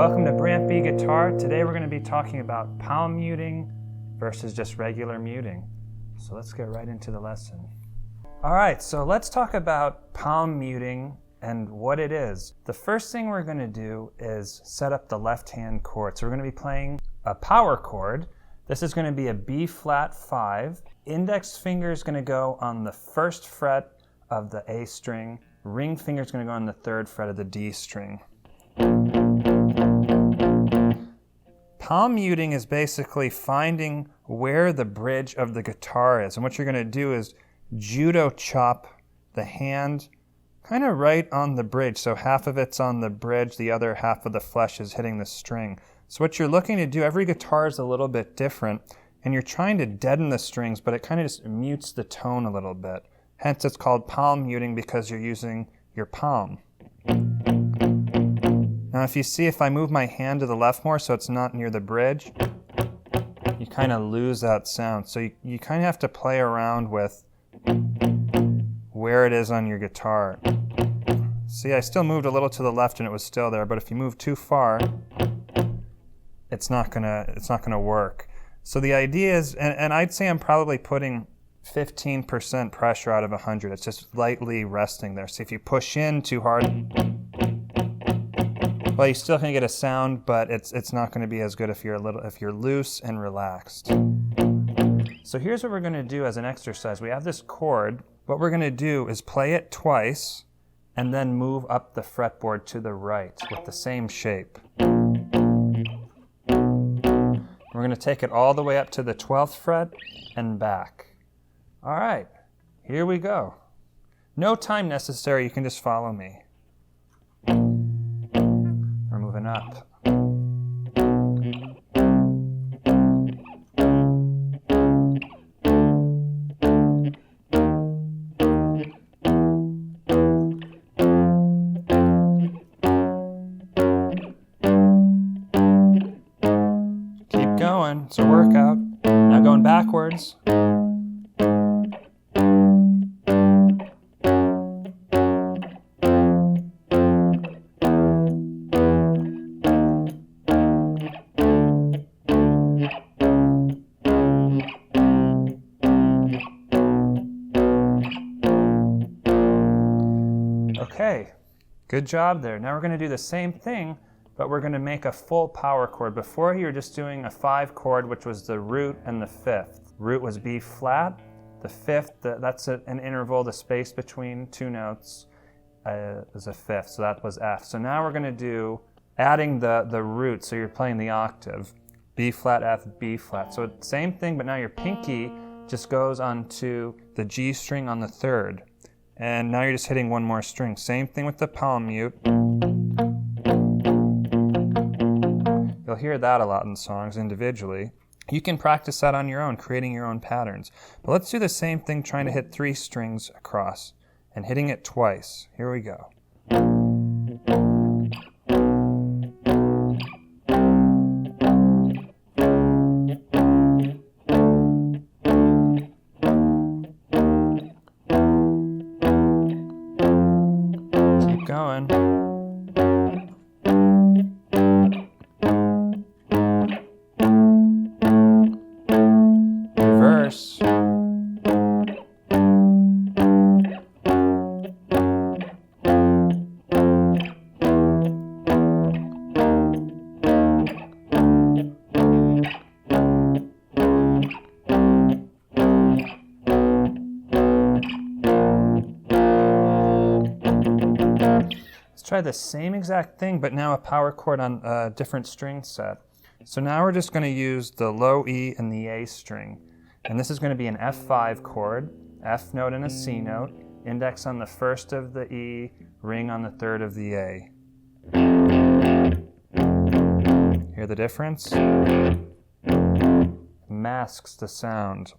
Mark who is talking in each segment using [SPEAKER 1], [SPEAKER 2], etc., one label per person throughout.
[SPEAKER 1] Welcome to Brant B Guitar. Today we're going to be talking about palm muting versus just regular muting. So let's get right into the lesson. All right, so let's talk about palm muting and what it is. The first thing we're going to do is set up the left hand chord. So we're going to be playing a power chord. This is going to be a B flat 5. Index finger is going to go on the first fret of the A string. Ring finger is going to go on the third fret of the D string. Palm muting is basically finding where the bridge of the guitar is. And what you're going to do is judo chop the hand kind of right on the bridge. So half of it's on the bridge, the other half of the flesh is hitting the string. So what you're looking to do, every guitar is a little bit different, and you're trying to deaden the strings, but it kind of just mutes the tone a little bit. Hence it's called palm muting because you're using your palm. Now if you see, if I move my hand to the left more so it's not near the bridge, you kind of lose that sound. So you kind of have to play around with where it is on your guitar. See, I still moved a little to the left and it was still there, but if you move too far, it's not gonna work. So the idea is, and I'd say I'm probably putting 15% pressure out of 100. It's just lightly resting there. So if you push in too hard, well, you're still going to get a sound, but it's not going to be as good if you're loose and relaxed. So here's what we're going to do as an exercise. We have this chord. What we're going to do is play it twice and then move up the fretboard to the right with the same shape. We're going to take it all the way up to the 12th fret and back. All right, here we go. No time necessary, you can just follow me. We're moving up. Keep going, it's a workout. Now going backwards. Okay, good job there. Now we're going to do the same thing, but we're going to make a full power chord. Before you were just doing a 5 chord, which was the root and the 5th. Root was B flat, the 5th, that's an interval, the space between two notes is a 5th, so that was F. So now we're going to do adding the root, so you're playing the octave, B flat, F, B flat. So same thing, but now your pinky just goes onto the G string on the 3rd. And now you're just hitting one more string. Same thing with the palm mute. You'll hear that a lot in songs individually. You can practice that on your own, creating your own patterns. But let's do the same thing, trying to hit 3 strings across and hitting it twice. Here we go. Going. Reverse. Try the same exact thing, but now a power chord on a different string set. So now we're just going to use the low E and the A string. And this is going to be an F5 chord, F note and a C note, index on the 1st of the E, ring on the 3rd of the A. Hear the difference? Masks the sound.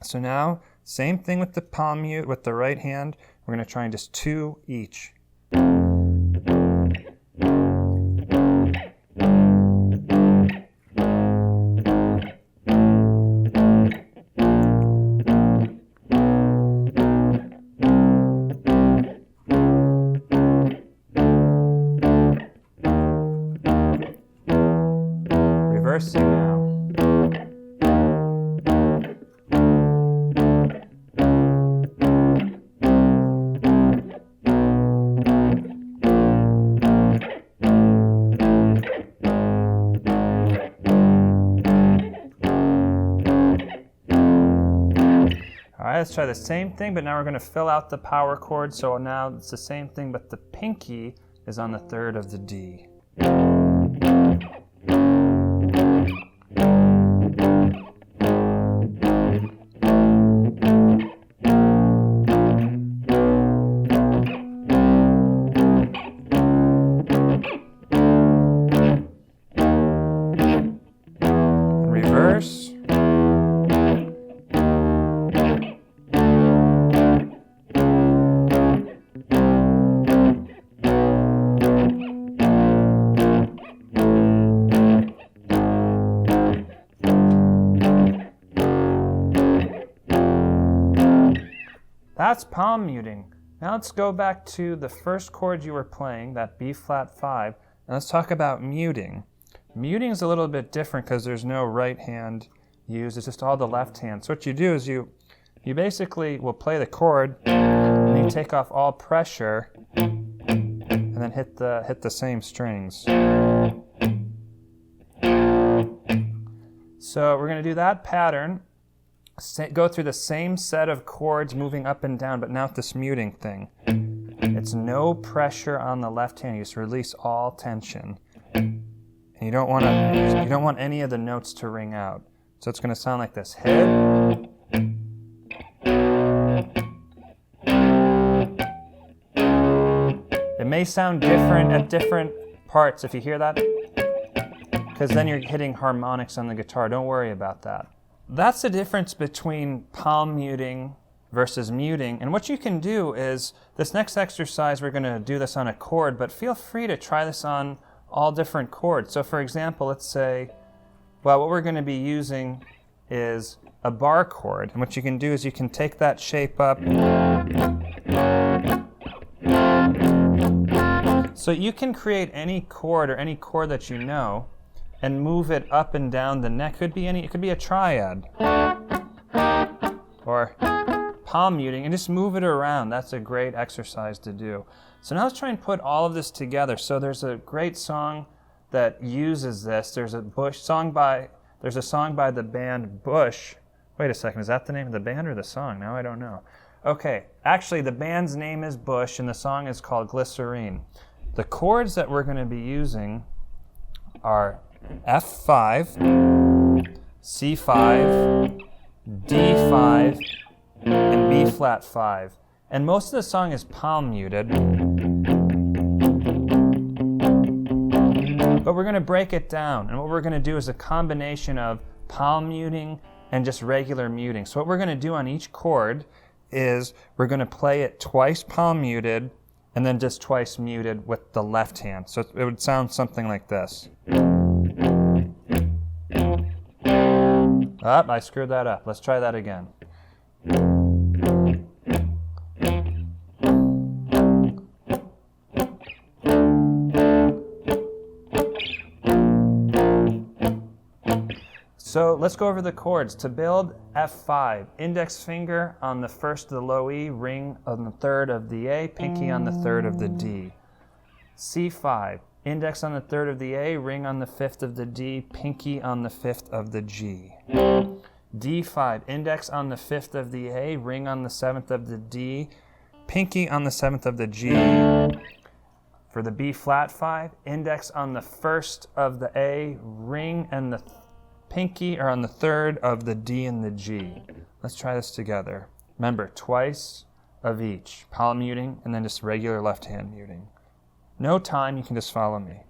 [SPEAKER 1] So now, same thing with the palm mute with the right hand. We're going to try just 2 each. reversing now. All right, let's try the same thing, but now we're going to fill out the power chord. So now it's the same thing, but the pinky is on the third of the D. Reverse. That's palm muting. Now let's go back to the first chord you were playing, that B flat 5, and let's talk about muting. Muting is a little bit different because there's no right hand used, it's just all the left hand. So what you do is you basically will play the chord, and you take off all pressure, and then hit the same strings. So we're going to do that pattern. Go through the same set of chords moving up and down, but now with this muting thing. It's no pressure on the left hand. You just release all tension. And you don't want any of the notes to ring out. So it's going to sound like this. Hit. It may sound different at different parts if you hear that, because then you're hitting harmonics on the guitar. Don't worry about that. That's the difference between palm muting versus muting. And what you can do is, this next exercise, we're going to do this on a chord, but feel free to try this on all different chords. So for example, let's say, well, what we're going to be using is a bar chord. And what you can do is you can take that shape up. So you can create any chord or any chord that you know and move it up and down the neck. It could be a triad or palm muting, and just move it around. That's a great exercise to do. So now let's try and put all of this together. So there's a great song that uses this. There's a song by the band Bush. Wait a second, is that the name of the band or the song? Now I don't know. Okay, actually the band's name is Bush and the song is called Glycerine. The chords that we're going to be using are F5, C5, D5, and B flat 5. And most of the song is palm muted. But we're going to break it down. And what we're going to do is a combination of palm muting and just regular muting. So what we're going to do on each chord is we're going to play it twice palm muted and then just twice muted with the left hand. So it would sound something like this. I screwed that up. Let's try that again. So let's go over the chords. To build F5, index finger on the first of the low E, ring on the third of the A, pinky on the third of the D. C5, index on the third of the A, ring on the fifth of the D, pinky on the fifth of the G. D5, index on the fifth of the A, ring on the seventh of the D, pinky on the seventh of the G. For the B flat 5, index on the first of the A, ring and the pinky are on the third of the D and the G. Let's try this together. Remember, twice of each. Palm muting and then just regular left hand muting. No time, you can just follow me.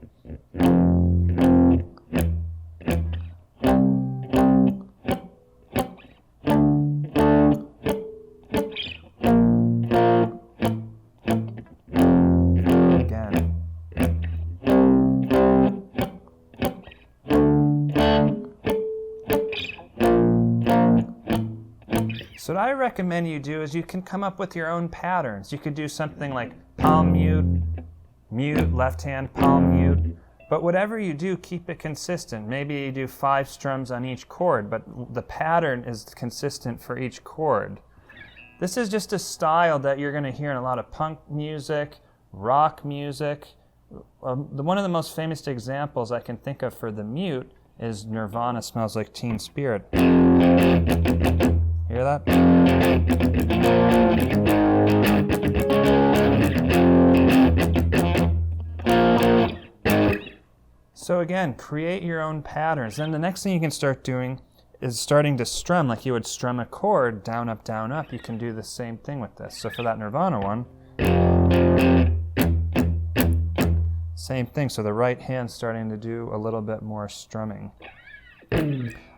[SPEAKER 1] So what I recommend you do is you can come up with your own patterns. You could do something like palm mute, mute, left hand, palm mute, But whatever you do, keep it consistent. Maybe you do 5 strums on each chord, but the pattern is consistent for each chord. This is just a style that you're going to hear in a lot of punk music, rock music. One of the most famous examples I can think of for the mute is Nirvana Smells Like Teen Spirit. Hear that? So again, create your own patterns. Then the next thing you can start doing is starting to strum like you would strum a chord, down, up, down, up. You can do the same thing with this. So for that Nirvana one, same thing. So the right hand's starting to do a little bit more strumming.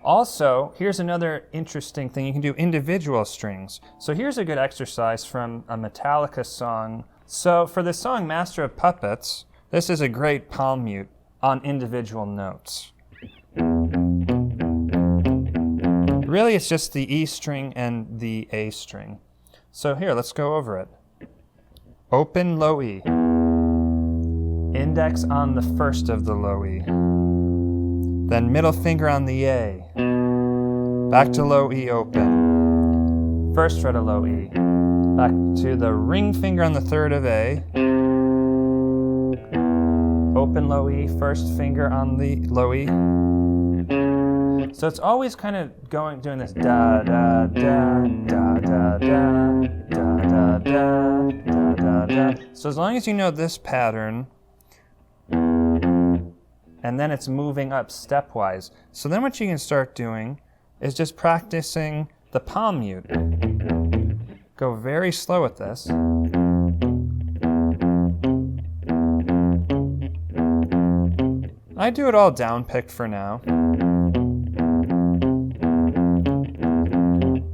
[SPEAKER 1] Also, here's another interesting thing. You can do individual strings. So here's a good exercise from a Metallica song. So for the song Master of Puppets, this is a great palm mute on individual notes. Really, it's just the E string and the A string. So here, let's go over it. Open low E. Index on the first of the low E. Then middle finger on the A. Back to low E open. First fret of low E. Back to the ring finger on the third of A. Open low E, first finger on the low E. So it's always kind of doing this da da da da da da da da da da da. So as long as you know this pattern, and then it's moving up stepwise. So then what you can start doing is just practicing the palm mute. Go very slow with this. I do it all down picked for now.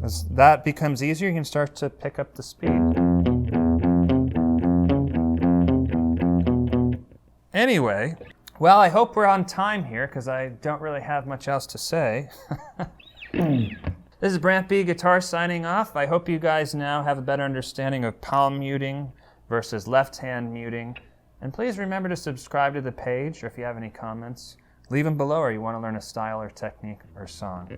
[SPEAKER 1] As that becomes easier, you can start to pick up the speed. Anyway, well, I hope we're on time here because I don't really have much else to say. This is Brant B. Guitar signing off. I hope you guys now have a better understanding of palm muting versus left hand muting. And please remember to subscribe to the page, or if you have any comments, leave them below, or you want to learn a style or technique or song.